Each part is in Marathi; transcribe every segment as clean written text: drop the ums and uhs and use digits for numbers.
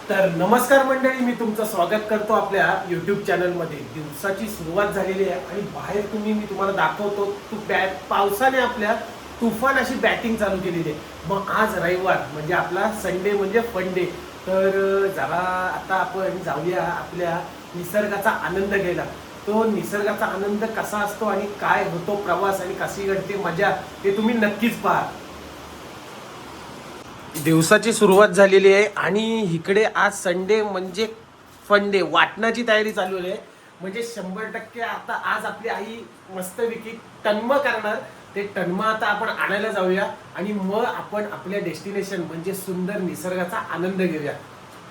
तर नमस्कार मंडळी, मी तुमचं स्वागत करतो आपल्या YouTube चॅनलमध्ये. दिवसाची सुरुवात झालेली आहे आणि बाहेर मी तुम्हाला दाखवतो पावसाने आपल्या तुफान अशी बॅटिंग चालू केलेली आहे. मग आज रविवार म्हणजे आपला संडे म्हणजे फन डे. तर जरा आता आपण जाऊया आपल्या निसर्गाचा आनंद घ्यायला. तो निसर्गाचा आनंद कसा असतो आणि काय होतो प्रवास आणि कशी घडते मजा, ते तुम्ही नक्कीच पहा. दिवसाची सुरुवात झालेली आहे आणि इकडे आज संडे म्हणजे फन डे, वाटण्याची तयारी चालू आहे. म्हणजे 100% आता आज आपली आई मस्तपैकी टन्म करणार. ते टन्म आता आपण आणायला जाऊया आणि मग आपण आपल्या डेस्टिनेशन म्हणजे सुंदर निसर्गाचा आनंद घेऊया.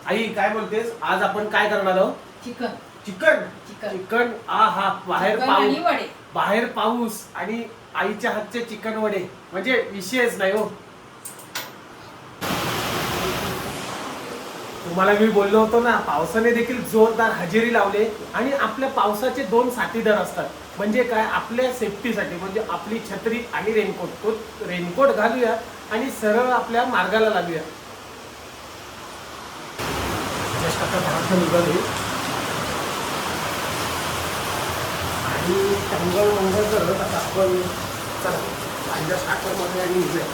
आई काय बोलतेस, आज आपण काय करणार आहोत? Chicken chicken chicken chicken. हा बाहेर चिकन आणि पाऊस, वडे. बाहेर पाऊस आणि आईच्या हातचे चिकन वडे म्हणजे विषयच नाही हो. तुम्हाला मी बोललो होतो ना, पावसाने देखील जोरदार हजेरी लावले. आणि आपल्या पावसाचे 2 साथीदार असतात. म्हणजे काय, आपल्या सेफ्टीसाठी म्हणजे आपली छत्री आणि रेनकोट. तो रेनकोट घालूया आणि सरळ आपल्या मार्गाला लागूया. जस्ट आता घरातून निघाले आणि टंगळ मंगळ करत आता आपण चला माझ्या स्टार्टरमध्ये आणि निघूया.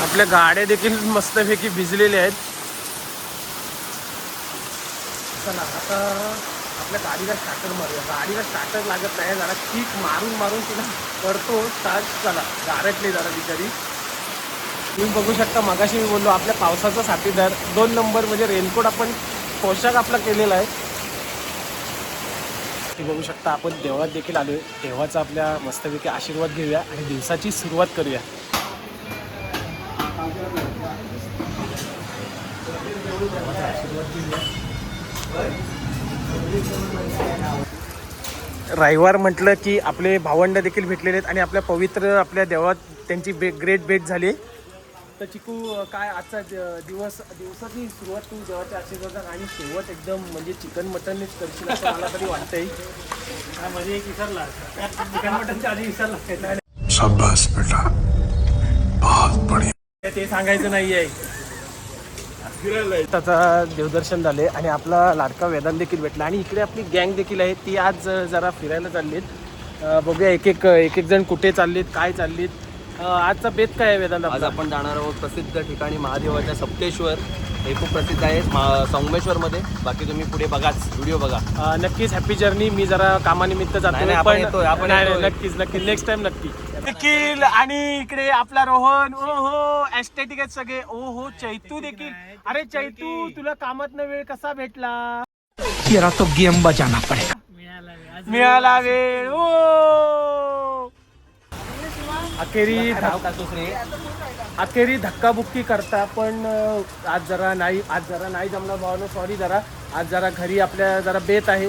आपल्या गाड्या देखील मस्तपैकी भिजलेल्या आहेत. चला आता आपल्या गाडीला स्टार्टर मारूया. गाडीला स्टार्टर लागत नाही, जरा किक मारून मारून तिला करतो स्टार्ट. चला गारटली जरा बिचारी. तुम्ही बघू शकता, मगाशी मी बोललो आपल्या पावसाचा साथीदार 2 नंबर म्हणजे रेनकोट आपण पोशाख आपला केलेला आहे. ते बघू शकता. आपण देवळात देखील आलोय. देवाचा आपल्या मस्तपैकी आशीर्वाद घेऊया आणि दिवसाची सुरुवात करूया. रविवार म्हटलं की आपले भावंड देखील भेटलेले आहेत आणि आपल्या पवित्र आपल्या देवात त्यांची ग्रेट भेट झाली. तर चिकू, काय आजचा दिवसाची सुरुवात तू देवाच्या आशीर्वादात आणि शेवट एकदम म्हणजे चिकन मटननेच करशील असं मला तरी वाटतंय. मध्ये एक विसरला, चिकन मटनच्या आधी विसरला. शाबाश बेटा, बहुत बढिया. ते सांगायचं नाहीये. त्याचा देवदर्शन झाले आणि आपला लाडका वेदांत देखील भेटला आणि इकडे आपली गँग देखील आहे. ती आज जरा फिरायला चाललीत. बघूया एक एक जण कुठे चाललीत, काय चाललीत. आजचा बेत काय आहे वेदांत? आज आपण जाणार आहोत प्रसिद्ध ठिकाणी महादेवाच्या सप्तेश्वर. हे खूप प्रसिद्ध आहे संगमेश्वरमध्ये. बाकी तुम्ही पुढे बघाच, व्हिडिओ बघा. नक्कीच हॅपी जर्नी. मी जरा कामानिमित्त जातो आपण नक्कीच नेक्स्ट टाइम नक्की. निखिल आणि इकडे आपला रोहन. ओहो एस्थेटिक आहेत सगळे. ओहो चैतू देखील. अरे चैतू, तुला कामात वेळ कसा भेटला? तेरा तो गेम बजाना पडेगा. मिळाला वेळ. ओ अखेरी धक्काबुक्की करता. पण आज जरा नाही जमणार भावानं, सॉरी. आज जरा घरी आपल्या जरा बेत आहे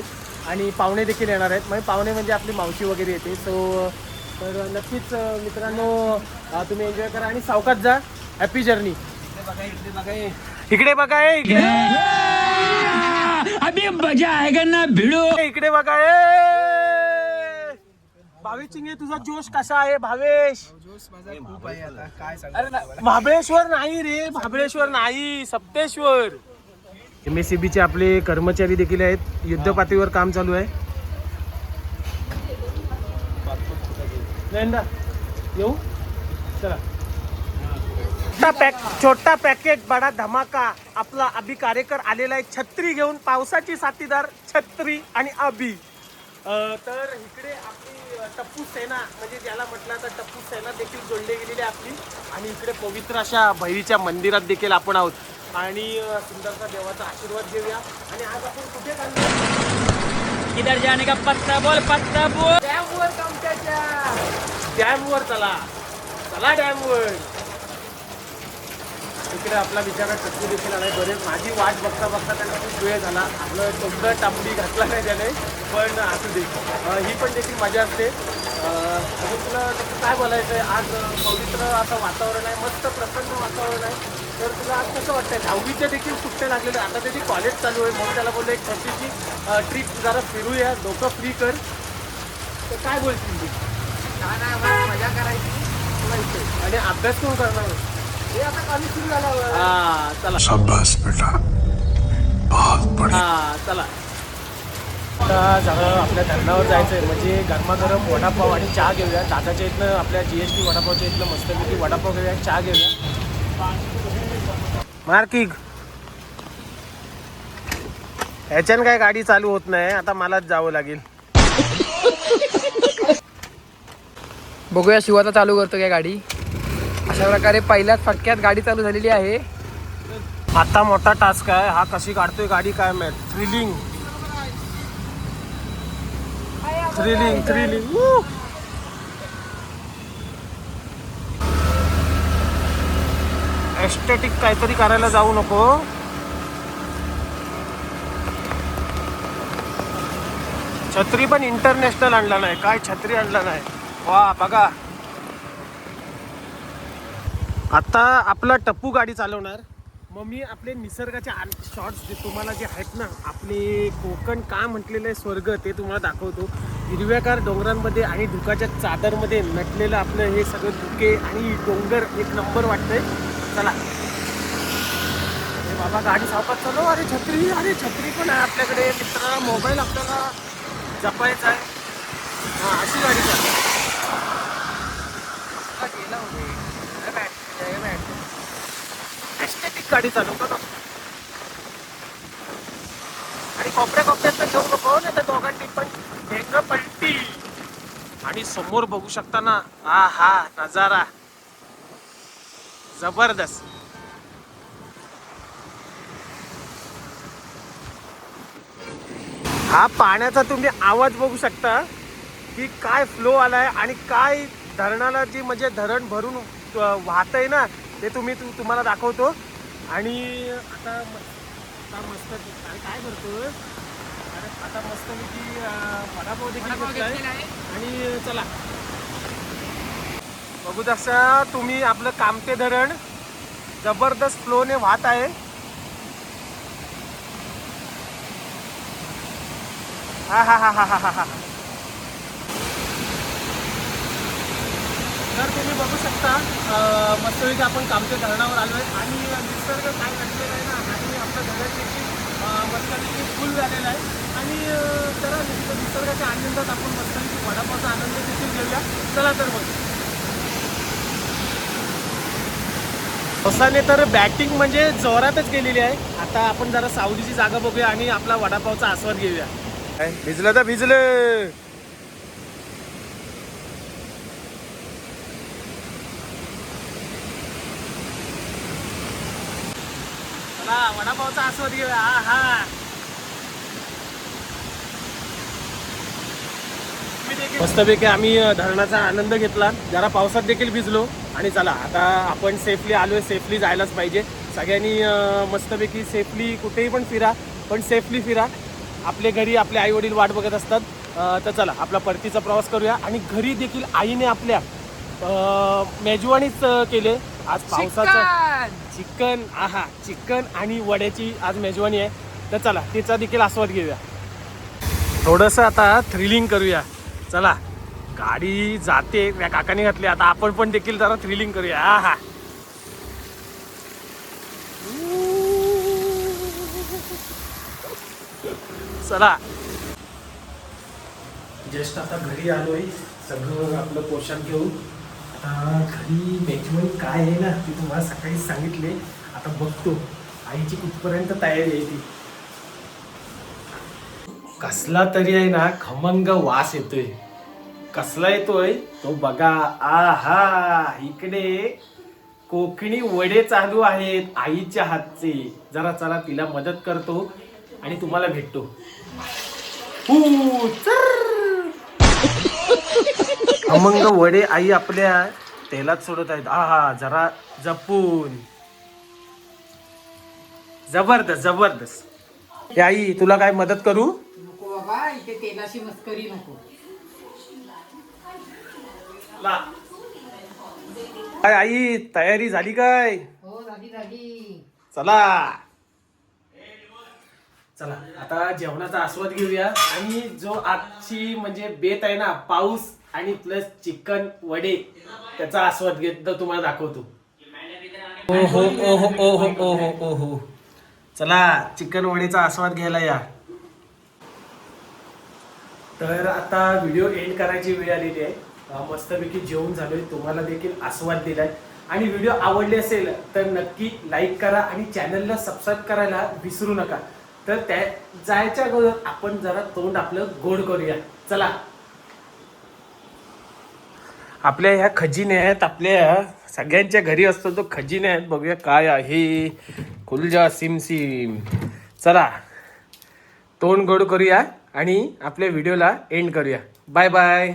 आणि पाहुणे देखील येणार आहेत. म्हणजे पाहुणे म्हणजे आपली मावशी वगैरे येते. तर नक्कीच मित्रांनो, तुम्ही एन्जॉय करा आणि सावकाश जा. Happy journey. इकडे बघा अभी मजा आएगा ना भिड़ो. इकडे बघा भावेश चिंगे, तुझा जोश कसा आहे भावेश? अरे महाबळेश्वर नाही रे, महाबळेश्वर नाही, सप्तेश्वर. MSCB चे आपले कर्मचारी देखील आहेत. युद्धपातळीवर काम चालू आहे. येऊ चला. छोटा पॅकेट बडा धमाका. आपला अभि कार्यकर आलेला आहे छत्री घेऊन. पावसाची साथीदार छत्री आणि अभि. तर इकडे आपली टप्पू सेना म्हणजे ज्याला म्हटलं तर टप्पू सेना देखील जोडली गेलेली आहे आपली. आणि इकडे पवित्र अशा भैरीच्या मंदिरात देखील आपण आहोत आणि सुंदरचा देवाचा आशीर्वाद घेऊया. आणि आज आपण कुठे चाललो? इधर जाने का पत्ता बोल. डॅमवर. कामट्याच्या डॅमवर. चला डॅमवर. इकडे आपला बिचारा टप्पू देखील आलाय. बरेच माझी वाट बघता त्यांना खूप वेळ झाला. आपलं तोंड टांबडी घातला नाही त्याने, पण असू दे, ही पण देखील मजा असते. अजून तुला काय बोलायचं आहे? आज पवित्र असं वातावरण आहे, मस्त प्रसन्न वातावरण आहे. तर तुला आज कसं वाटतंय? 10वीच्या देखील सुट्ट्या लागलेल्या. आता त्याची कॉलेज चालू आहे. मग त्याला बोललो एक छोटीशी ट्रिप जरा फिरूया, डोकं फ्री कर. तर काय बोलतील तू? मजा करायची आणि अभ्यास कोण करणार? हा चला शाबाश बेटा बहुत बढ़िया हा चला आता जरा आपल्या धरणावर जायचंय म्हणजे गरमागरम वडापाव आणि चहा घेऊया. दादाच्या इथनं आपल्या GST वडापावच्या इथनं मस्तपैकी वडापाव घेऊया, चहा घेऊया. मार्किक ह्याच्यानं काय गाडी चालू होत नाही, आता मलाच जावं लागेल. बघूया शिवाचा चालू करतो काय गाडी. अशा प्रकारे पहिल्याच फटक्यात गाडी चालू झालेली आहे. आता मोठा टास्क आहे हा, कशी काढतोय गाडी काय माहित. थ्रिलिंग थ्रिलिंग थ्रिलिंग एस्थेटिक काहीतरी करायला जाऊ नको. छत्री पण इंटरनॅशनल आणला नाही, काय छत्री आणला नाही. वा बघा आता आपला टप्पू गाडी चालवणार. मग मी आपले निसर्गाचे शॉर्ट्स जे तुम्हाला जे आहेत ना, आपले कोकण का म्हटलेलं आहे स्वर्ग, ते तुम्हाला दाखवतो. हिरव्याकार डोंगरांमध्ये आणि धुकाच्या चादरमध्ये नटलेलं आपलं हे सगळं धुके आणि डोंगर एक नंबर वाटतंय. चला अरे बाबा गाडी सावकाश चालव. अरे छत्री पण आहे आपल्याकडे मित्रा. मोबाईल आपल्याला जपायचा आहे. हां अशी गाडी चालव. एस्थेटिक गाडी चालवतो ना. आणि कोपऱ्यात तर घेऊ नको ना, त्या दोघांनी पण वेगळं पलटी. आणि समोर बघू शकता ना, हा नजारा जबरदस्त. हा पाण्याचा तुम्ही आवाज बघू शकता की काय फ्लो आलाय आणि काय धरणाला जी म्हणजे धरण भरून वाहतंय ना, ते तुम्हाला दाखवतो. आणि आता मस्त काय करतोय. अरे आता मस्त मी वडापाव देखील घेतलाय. आणि चला बघू तसा तुम्ही आपलं कामते धरण जबरदस्त फ्लोने वाहत आहे. हा तर तुम्ही बघू शकता मस्तपैकी आपण कामते धरणावर आलो आहे. आणि निसर्ग काय घडलेला आहे ना, आणि आपलं धरण देखील मस्तपैकी फुल झालेलं आहे. आणि जरा निसर्गाच्या आनंदात आपण मस्तपैकी वडापावचा आनंद देखील घेऊया. चला तर मग पावसाने तर बॅटिंग म्हणजे जोरातच केलेली आहे. आता आपण जरा सावलीची जागा बघूया आणि आपला वडापावचा आस्वाद घेऊया. भिजलं तर भिजलं. चला वडापावचा आस्वाद घेऊया. हा मस्तपैकी आम्ही धरणाचा आनंद घेतला, जरा पावसात देखील भिजलो. आणि चला आता आपण सेफली आलोय, सेफली जायलाच पाहिजे. सगळ्यांनी मस्तपैकी सेफली कुठेही पण फिरा, पण सेफली फिरा. आपले घरी आपले आई वडील वाट बघत असतात. तर चला आपला परतीचा प्रवास करूया. आणि घरी देखील आईने आपल्या मेजवानीच केले आज. पावसाचं चिकन, चिकन आणि वड्याची आज मेजवानी आहे. तर चला तिचा देखील आस्वाद घेऊया. थोडंसं आता थ्रिलिंग करूया. चला गाडी जाते, या काकाने घातली, आता आपण पण देखील जरा थ्रिलिंग करूया. चला जस्ट आता घरी आलोय, सगळं आपलं पोषण घेऊन. आता घरी मेजवानी काय आहे ना, ती तुम्हाला सकाळी सांगितले. आता बघतो आईची कुठपर्यंत तयारी आहे ती. कसला तरी आहे ना खमंग वास येतोय. कसला येतोय तो बघा. इकडे कोकणी वडे चालू आहेत आईच्या हातचे. जरा चला तिला मदत करतो आणि तुम्हाला भेटतो. खमंग वडे आई आपल्या तेलात सोडत आहेत. जरा जपून. जबरदस्त. आई तुला काय मदत करू? नको बाबा, इथे तेलाची मस्करी नको. काय आई तयारी झाली काय? हो झाली. चला आता जेवणाचा आस्वाद घेऊया. आणि जो आजची म्हणजे बेत आहे ना, पाऊस आणि प्लस चिकन वडे, त्याचा आस्वाद घेत तुम्हाला दाखवतो. ओहो ओहो ओहो ओहो ओहो. चला चिकन वडीचा आस्वाद घ्यायला या. तर आता व्हिडिओ एंड करायची वेळ आलेली आहे. मस्तपैकी जेवण झालोय, तुम्हाला देखील आस्वाद दिलाय आणि व्हिडिओ आवडले असेल तर नक्की लाईक करा आणि चॅनलला सबस्क्राईब करायला विसरू नका. तर त्या जायच्या अगोदर आपण जरा तोंड आपलं गोड करूया. चला. आपल्या ह्या खजिने आहेत, आपल्या सगळ्यांच्या घरी असतो तो खजिने आहेत. बघूया काय आहे. कुलजा सिम सिम. चला तोंड गोड करूया आणि आपल्या व्हिडिओला एंड करूया. Bye bye.